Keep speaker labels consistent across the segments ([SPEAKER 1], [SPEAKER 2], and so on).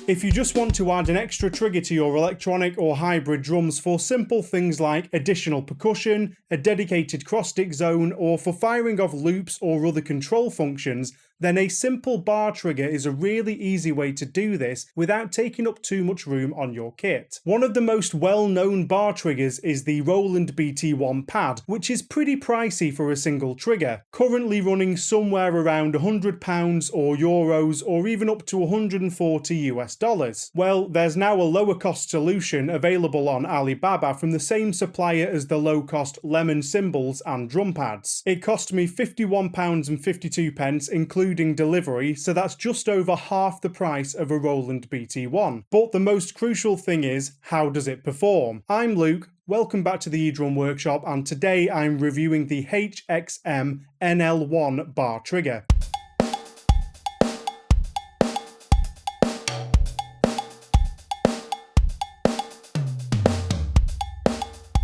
[SPEAKER 1] If you just want to add an extra trigger to your electronic or hybrid drums for simple things like additional percussion, a dedicated cross-stick zone, or for firing off loops or other control functions, then a simple bar trigger is a really easy way to do this without taking up too much room on your kit. One of the most well-known bar triggers is the Roland BT-1 pad, which is pretty pricey for a single trigger, currently running somewhere around £100 or euros or even up to $140 US. Well, there's now a lower cost solution available on Alibaba from the same supplier as the low-cost Lemon cymbals and drum pads. It cost me £51.52 including delivery, so that's just over half the price of a Roland BT-1. But the most crucial thing is, how does it perform? I'm Luke, welcome back to the eDrum Workshop, and today I'm reviewing the HXM NL-1 bar trigger.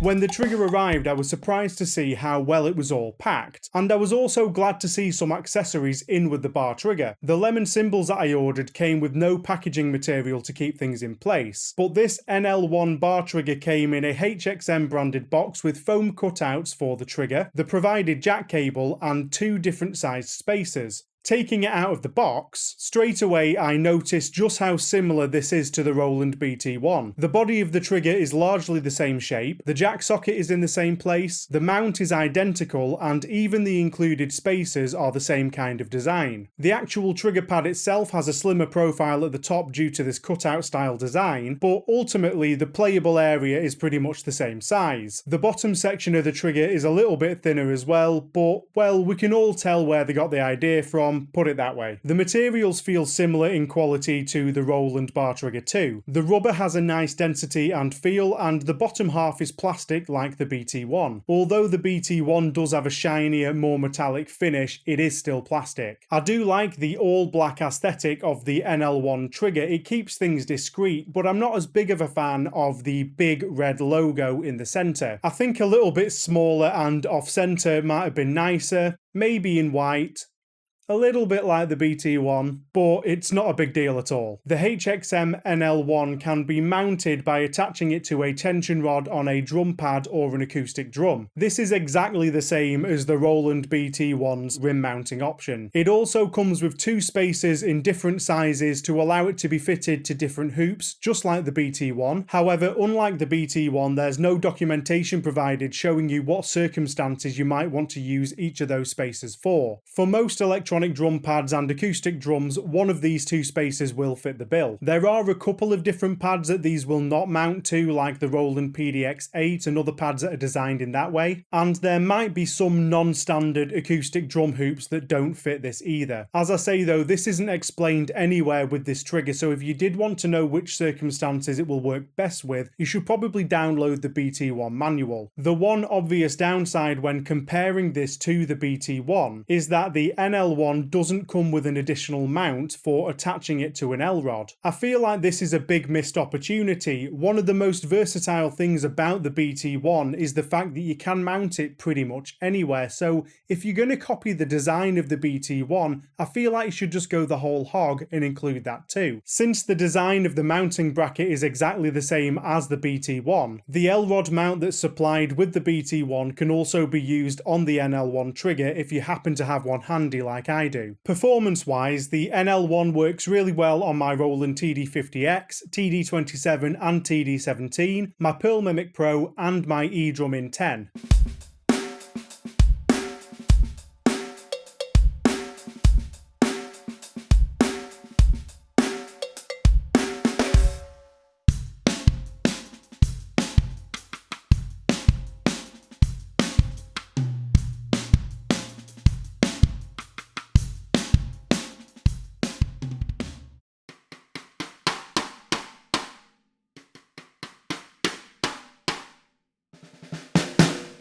[SPEAKER 1] When the trigger arrived, I was surprised to see how well it was all packed, and I was also glad to see some accessories in with the bar trigger. The Lemon cymbals that I ordered came with no packaging material to keep things in place, but this NL-1 bar trigger came in a HXM branded box with foam cutouts for the trigger, the provided jack cable, and 2 different sized spacers. Taking it out of the box, straight away I noticed just how similar this is to the Roland BT-1. The body of the trigger is largely the same shape, the jack socket is in the same place, the mount is identical, and even the included spacers are the same kind of design. The actual trigger pad itself has a slimmer profile at the top due to this cutout style design, but ultimately the playable area is pretty much the same size. The bottom section of the trigger is a little bit thinner as well, but well, we can all tell where they got the idea from. Put it that way. The materials feel similar in quality to the Roland bar trigger too. The rubber has a nice density and feel, and the bottom half is plastic like the BT-1. Although the BT-1 does have a shinier, more metallic finish, it is still plastic. I do like the all-black aesthetic of the NL-1 trigger. It keeps things discreet, but I'm not as big of a fan of the big red logo in the centre. I think a little bit smaller and off-centre might have been nicer, maybe in white. A little bit like the BT-1, but it's not a big deal at all. The HXM NL-1 can be mounted by attaching it to a tension rod on a drum pad or an acoustic drum. This is exactly the same as the Roland BT-1's rim mounting option. It also comes with 2 spacers in different sizes to allow it to be fitted to different hoops, just like the BT-1. However, unlike the BT-1, there's no documentation provided showing you what circumstances you might want to use each of those spacers for. For most electronic drum pads and acoustic drums, one of these 2 spacers will fit the bill. There are a couple of different pads that these will not mount to, like the Roland PDX-8 and other pads that are designed in that way, and there might be some non-standard acoustic drum hoops that don't fit this either. As I say though, this isn't explained anywhere with this trigger, so if you did want to know which circumstances it will work best with, you should probably download the BT-1 manual. The one obvious downside when comparing this to the BT-1 is that the NL-1 doesn't come with an additional mount for attaching it to an L-rod. I feel like this is a big missed opportunity. One of the most versatile things about the BT-1 is the fact that you can mount it pretty much anywhere, so if you're going to copy the design of the BT-1, I feel like you should just go the whole hog and include that too. Since the design of the mounting bracket is exactly the same as the BT-1, the L-rod mount that's supplied with the BT-1 can also be used on the NL-1 trigger if you happen to have one handy like I do. Performance-wise, the NL-1 works really well on my Roland TD50X, TD27 and TD17, my Pearl Mimic Pro and my eDrum in 10.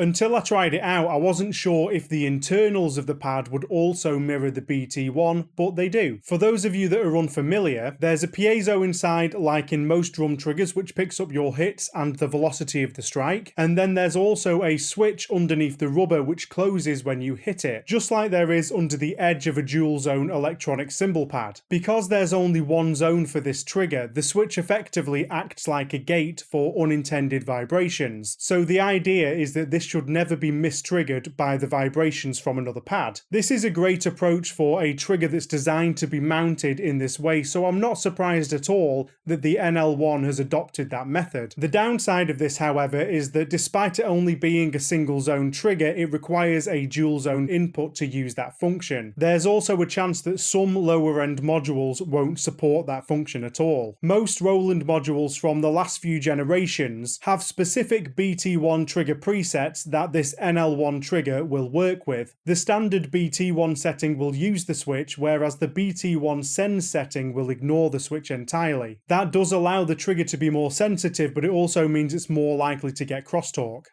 [SPEAKER 1] Until I tried it out, I wasn't sure if the internals of the pad would also mirror the BT-1, but they do. For those of you that are unfamiliar, there's a piezo inside like in most drum triggers which picks up your hits and the velocity of the strike, and then there's also a switch underneath the rubber which closes when you hit it, just like there is under the edge of a dual zone electronic cymbal pad. Because there's only one zone for this trigger, the switch effectively acts like a gate for unintended vibrations, so the idea is that this should never be mistriggered by the vibrations from another pad. This is a great approach for a trigger that's designed to be mounted in this way, so I'm not surprised at all that the NL-1 has adopted that method. The downside of this, however, is that despite it only being a single zone trigger, it requires a dual zone input to use that function. There's also a chance that some lower end modules won't support that function at all. Most Roland modules from the last few generations have specific BT-1 trigger presets that this NL-1 trigger will work with. The standard BT-1 setting will use the switch, whereas the BT-1 send setting will ignore the switch entirely. That does allow the trigger to be more sensitive, but it also means it's more likely to get crosstalk.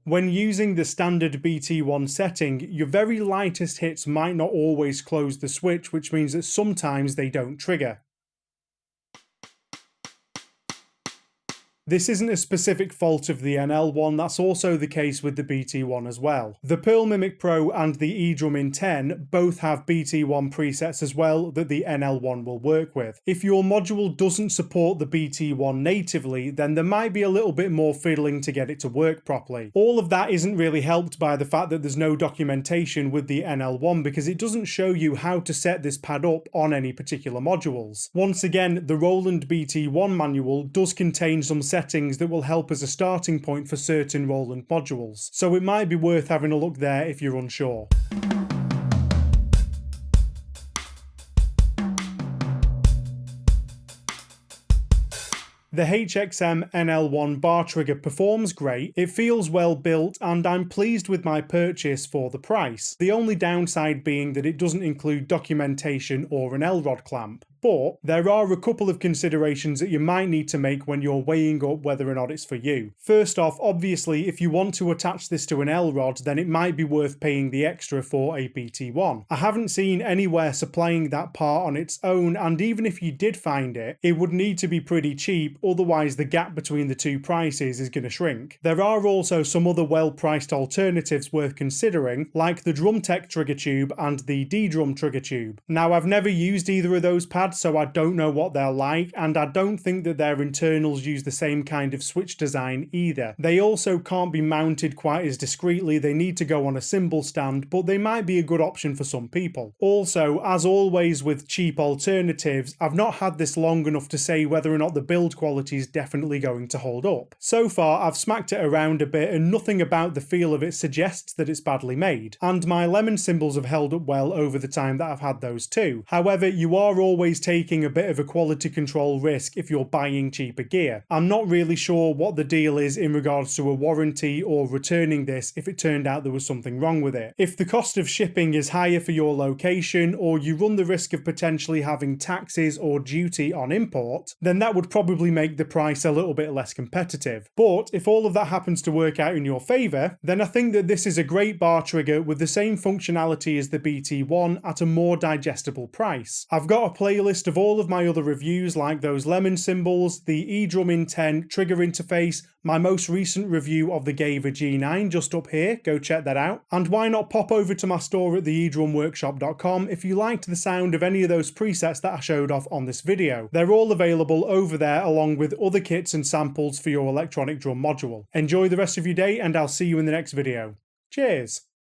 [SPEAKER 1] When using the standard BT-1 setting, your very lightest hits might not always close the switch, which means that sometimes they don't trigger. This isn't a specific fault of the NL-1, that's also the case with the BT-1 as well. The Pearl Mimic Pro and the eDrum in 10 both have BT-1 presets as well that the NL-1 will work with. If your module doesn't support the BT-1 natively, then there might be a little bit more fiddling to get it to work properly. All of that isn't really helped by the fact that there's no documentation with the NL-1 because it doesn't show you how to set this pad up on any particular modules. Once again, the Roland BT-1 manual does contain some settings that will help as a starting point for certain Roland modules, so it might be worth having a look there if you're unsure. The HXM NL-1 bar trigger performs great, it feels well built, and I'm pleased with my purchase for the price. The only downside being that it doesn't include documentation or an L-rod clamp. But there are a couple of considerations that you might need to make when you're weighing up whether or not it's for you. First off, obviously, if you want to attach this to an L-rod, then it might be worth paying the extra for a BT-1. I haven't seen anywhere supplying that part on its own, and even if you did find it, it would need to be pretty cheap, otherwise the gap between the two prices is going to shrink. There are also some other well-priced alternatives worth considering, like the DrumTech trigger tube and the eDrum trigger tube. Now, I've never used either of those pads, so I don't know what they're like, and I don't think that their internals use the same kind of switch design either. They also can't be mounted quite as discreetly, they need to go on a cymbal stand, but they might be a good option for some people. Also, as always with cheap alternatives, I've not had this long enough to say whether or not the build quality is definitely going to hold up. So far, I've smacked it around a bit and nothing about the feel of it suggests that it's badly made, and my lemon cymbals have held up well over the time that I've had those too. However, you are always taking a bit of a quality control risk if you're buying cheaper gear. I'm not really sure what the deal is in regards to a warranty or returning this if it turned out there was something wrong with it. If the cost of shipping is higher for your location, or you run the risk of potentially having taxes or duty on import, then that would probably make the price a little bit less competitive. But if all of that happens to work out in your favour, then I think that this is a great bar trigger with the same functionality as the BT-1 at a more digestible price. I've got a playlist of all of my other reviews, like those lemon cymbals, the eDrum in 10 trigger interface, my most recent review of the Gaver G9 just up here, go check that out. And why not pop over to my store at theedrumworkshop.com if you liked the sound of any of those presets that I showed off on this video. They're all available over there along with other kits and samples for your electronic drum module. Enjoy the rest of your day and I'll see you in the next video. Cheers!